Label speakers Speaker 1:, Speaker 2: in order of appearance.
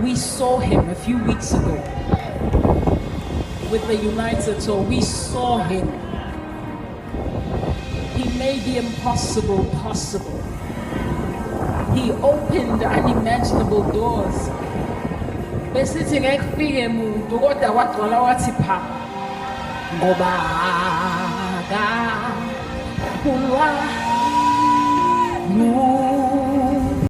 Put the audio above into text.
Speaker 1: We saw him a few weeks ago with the United Tour. We saw him. He made the impossible possible. He opened unimaginable doors. Besithi ngekufike umuntu kodwa wagcwala wathi pha ngoba ka kulwa